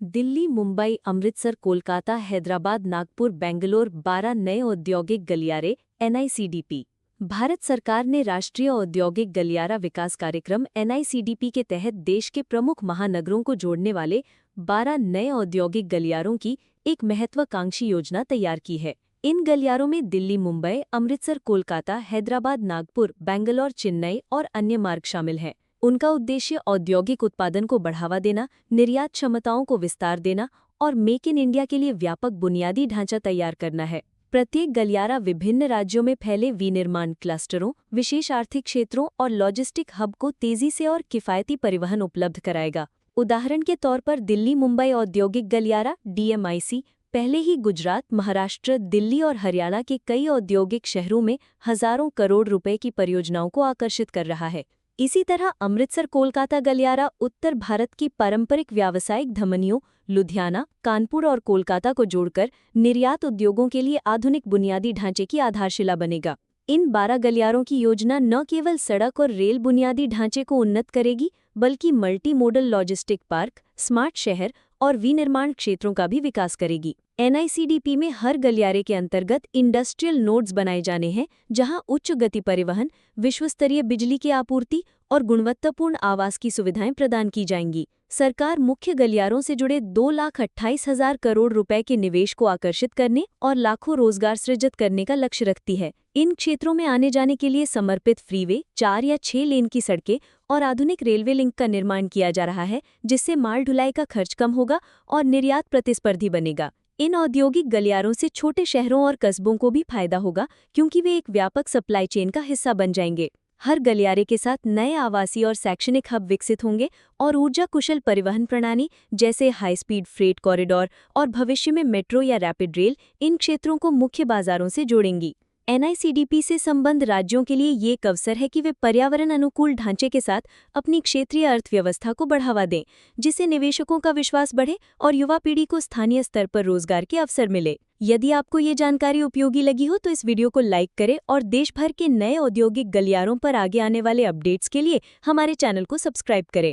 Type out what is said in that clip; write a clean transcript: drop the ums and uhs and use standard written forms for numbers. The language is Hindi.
दिल्ली, मुंबई, अमृतसर, कोलकाता, हैदराबाद, नागपुर, बेंगलोर 12 नए औद्योगिक गलियारे एनआईसीडीपी। भारत सरकार ने राष्ट्रीय औद्योगिक गलियारा विकास कार्यक्रम एनआईसीडीपी के तहत देश के प्रमुख महानगरों को जोड़ने वाले 12 नए औद्योगिक गलियारों की एक महत्वाकांक्षी योजना तैयार की है। इन गलियारों में दिल्ली, मुंबई, अमृतसर, कोलकाता, हैदराबाद, नागपुर, बेंगलोर, चेन्नई और अन्य मार्ग शामिल हैं। उनका उद्देश्य औद्योगिक उत्पादन को बढ़ावा देना, निर्यात क्षमताओं को विस्तार देना और मेक इन इंडिया के लिए व्यापक बुनियादी ढांचा तैयार करना है। प्रत्येक गलियारा विभिन्न राज्यों में फैले विनिर्माण क्लस्टरों, विशेष आर्थिक क्षेत्रों और लॉजिस्टिक हब को तेजी से और किफायती परिवहन उपलब्ध कराएगा। उदाहरण के तौर पर दिल्ली मुंबई औद्योगिक गलियारा डीएमआईसी पहले ही गुजरात, महाराष्ट्र, दिल्ली और हरियाणा के कई औद्योगिक शहरों में हजारों करोड़ रुपए की परियोजनाओं को आकर्षित कर रहा है। इसी तरह अमृतसर कोलकाता गलियारा उत्तर भारत की पारंपरिक व्यावसायिक धमनियों लुधियाना, कानपुर और कोलकाता को जोड़कर निर्यात उद्योगों के लिए आधुनिक बुनियादी ढांचे की आधारशिला बनेगा। इन 12 गलियारों की योजना न केवल सड़क और रेल बुनियादी ढांचे को उन्नत करेगी, बल्कि multi modal logistic park, smart शहर और विनिर्माण क्षेत्रों का भी विकास करेगी। एनआईसीडीपी में हर गलियारे के अंतर्गत इंडस्ट्रियल नोड्स बनाए जाने हैं, जहां उच्च गति परिवहन, विश्वस्तरीय बिजली की आपूर्ति और गुणवत्तापूर्ण आवास की सुविधाएं प्रदान की जाएंगी। सरकार मुख्य गलियारों से जुड़े 2,28,000 करोड़ रुपए के निवेश को आकर्षित करने और लाखों रोजगार सृजित करने का लक्ष्य रखती है। इन क्षेत्रों में आने जाने के लिए समर्पित फ्रीवे, 4 या 6 लेन की सड़कें और आधुनिक रेलवे लिंक का निर्माण किया जा रहा है, जिससे माल ढुलाई का खर्च कम होगा और निर्यात प्रतिस्पर्धी बनेगा। इन औद्योगिक गलियारों से छोटे शहरों और कस्बों को भी फायदा होगा, क्योंकि वे एक व्यापक सप्लाई चेन का हिस्सा बन जाएंगे। हर गलियारे के साथ नए आवासीय और शैक्षणिक हब विकसित होंगे और ऊर्जा कुशल परिवहन प्रणाली जैसे हाई स्पीड फ्रेट कॉरिडोर और भविष्य में मेट्रो या रैपिड रेल इन क्षेत्रों को मुख्य बाजारों से जोड़ेंगी। एनआईसीडीपी से संबद्ध राज्यों के लिए ये एक अवसर है कि वे पर्यावरण अनुकूल ढांचे के साथ अपनी क्षेत्रीय अर्थव्यवस्था को बढ़ावा दें, जिससे निवेशकों का विश्वास बढ़े और युवा पीढ़ी को स्थानीय स्तर पर रोजगार के अवसर मिले। यदि आपको ये जानकारी उपयोगी लगी हो तो इस वीडियो को लाइक करें और देश भर के नए औद्योगिक गलियारों पर आगे आने वाले अपडेट्स के लिए हमारे चैनल को सब्सक्राइब करें।